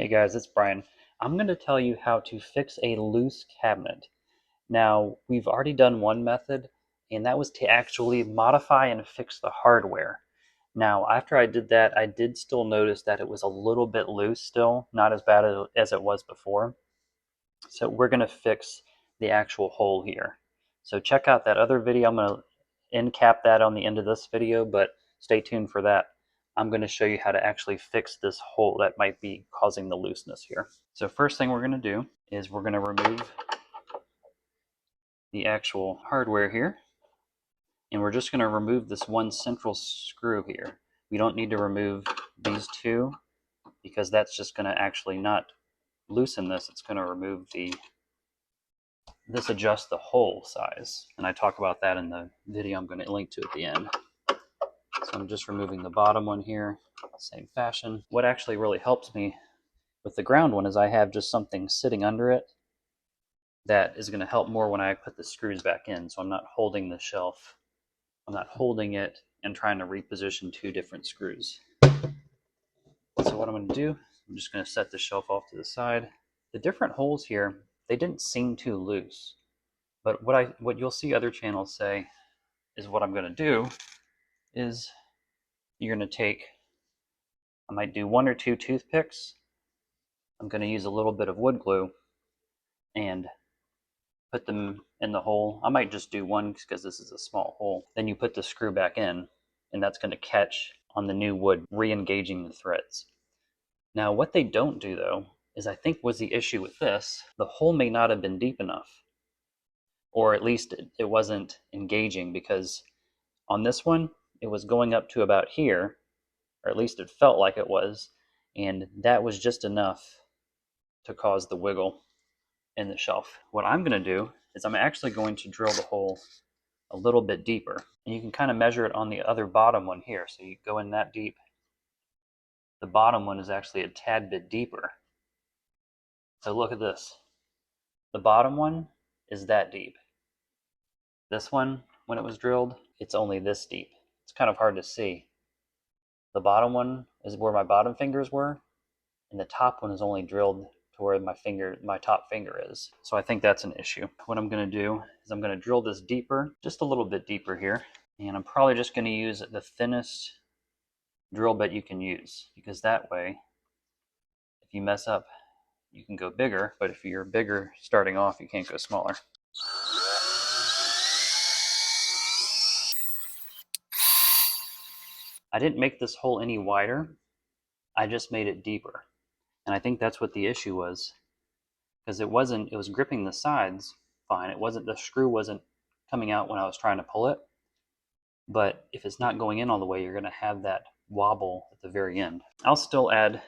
Hey guys, it's Brian. I'm going to tell you how to fix a loose cabinet. Now, we've already done one method, and that was to actually modify and fix the hardware. Now, after I did that, I did still notice that it was a little bit loose still, not as bad as it was before. So we're going to fix the actual hole here. So check out that other video. I'm going to end cap that on the end of this video, but stay tuned for that. I'm going to show you how to actually fix this hole that might be causing the looseness here. So first thing we're going to do is we're going to remove the actual hardware here. And we're just going to remove this one central screw here. We don't need to remove these two because that's just going to actually not loosen this. It's going to remove this adjusts the hole size, and I talk about that in the video I'm going to link to at the end. So I'm just removing the bottom one here, same fashion. What actually really helps me with the ground one is I have just something sitting under it that is going to help more when I put the screws back in, so I'm not holding the shelf. I'm not holding it and trying to reposition two different screws. So what I'm going to do, I'm just going to set the shelf off to the side. The different holes here, they didn't seem too loose. But what you'll see other channels say is what I'm going to do is you're going to take, I might do one or two toothpicks. I'm going to use a little bit of wood glue and put them in the hole. I might just do one because this is a small hole. Then you put the screw back in, and that's going to catch on the new wood, re-engaging the threads. Now what they don't do though is, I think was the issue with this, the hole may not have been deep enough, or at least it wasn't engaging, because on this one it was going up to about here, or at least it felt like it was, and that was just enough to cause the wiggle in the shelf. What I'm going to do is I'm actually going to drill the hole a little bit deeper, and you can kind of measure it on the other bottom one here. So you go in that deep. The bottom one is actually a tad bit deeper. So look at this. The bottom one is that deep. This one, when it was drilled, it's only this deep. It's kind of hard to see. The bottom one is where my bottom fingers were, and the top one is only drilled to where my top finger is. So I think that's an issue. What I'm going to do is I'm going to drill this deeper, just a little bit deeper here, and I'm probably just going to use the thinnest drill bit you can use, because that way, if you mess up, you can go bigger, but if you're bigger starting off, you can't go smaller. I didn't make this hole any wider, I just made it deeper. And I think that's what the issue was, because it was gripping the sides fine. The screw wasn't coming out when I was trying to pull it. But if it's not going in all the way, you're going to have that wobble at the very end. I'll still add,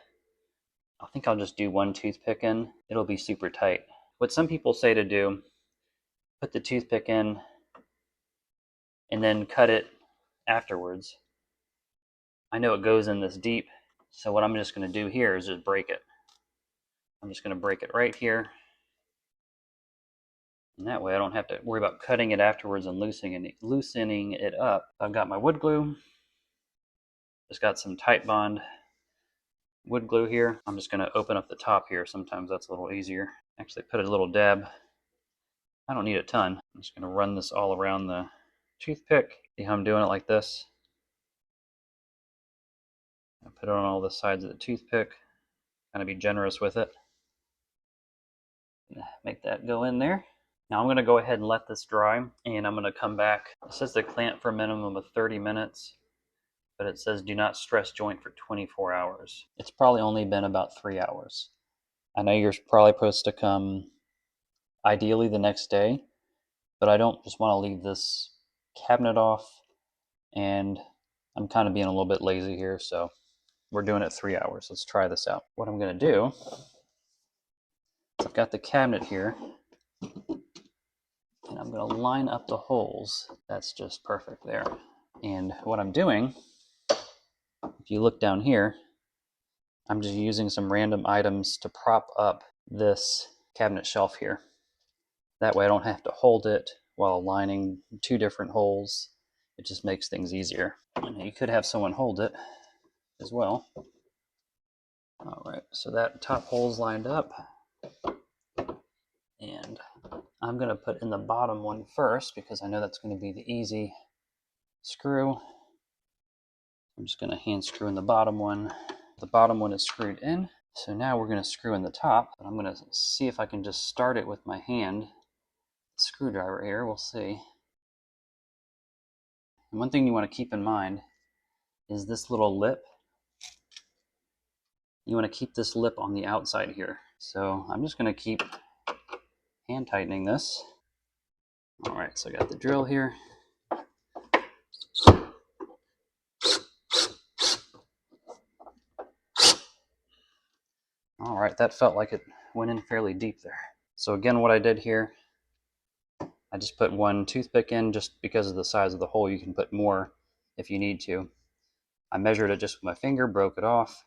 I think I'll just do one toothpick in. It'll be super tight. What some people say to do, put the toothpick in and then cut it afterwards. I know it goes in this deep, so what I'm just going to do here is just break it. I'm just going to break it right here. And that way I don't have to worry about cutting it afterwards and loosening it up. I've got my wood glue. Just got some Titebond wood glue here. I'm just going to open up the top here. Sometimes that's a little easier. Actually put a little dab. I don't need a ton. I'm just going to run this all around the toothpick. See how I'm doing it like this? I put it on all the sides of the toothpick. Kind of be generous with it. Make that go in there. Now I'm going to go ahead and let this dry, and I'm going to come back. It says to clamp for a minimum of 30 minutes, but it says do not stress joint for 24 hours. It's probably only been about 3 hours. I know you're probably supposed to come ideally the next day, but I don't just want to leave this cabinet off, and I'm kind of being a little bit lazy here, so we're doing it 3 hours. Let's try this out. What I'm going to do is I've got the cabinet here, and I'm going to line up the holes. That's just perfect there. And what I'm doing, if you look down here, I'm just using some random items to prop up this cabinet shelf here. That way I don't have to hold it while aligning two different holes. It just makes things easier. And you could have someone hold it as well. All right, so that top hole's lined up, and I'm going to put in the bottom one first because I know that's going to be the easy screw. I'm just going to hand screw in the bottom one. The bottom one is screwed in. So now we're going to screw in the top. I'm going to see if I can just start it with my hand screwdriver here. We'll see. And one thing you want to keep in mind is this little lip. You want to keep this lip on the outside here. So I'm just going to keep hand tightening this. All right, so I got the drill here. All right, that felt like it went in fairly deep there. So again, what I did here, I just put one toothpick in just because of the size of the hole. You can put more if you need to. I measured it just with my finger, broke it off,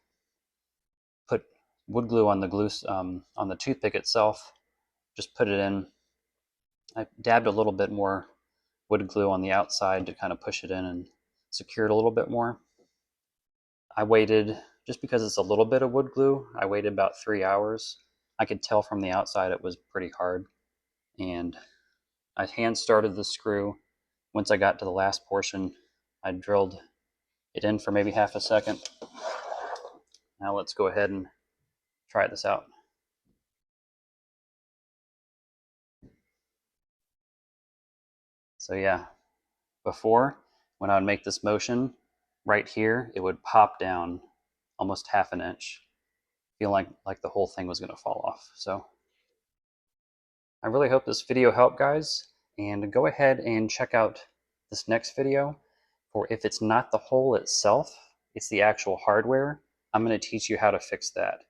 put wood glue on the on the toothpick itself, just put it in. I dabbed a little bit more wood glue on the outside to kind of push it in and secure it a little bit more. I waited, just because it's a little bit of wood glue, I waited about 3 hours. I could tell from the outside it was pretty hard. And I hand started the screw. Once I got to the last portion, I drilled it in for maybe half a second. Now let's go ahead and try this out. So yeah, before, when I would make this motion, right here, it would pop down almost half an inch. Feel like the whole thing was gonna fall off. So I really hope this video helped, guys, and go ahead and check out this next video for if it's not the hole itself, it's the actual hardware. I'm gonna teach you how to fix that.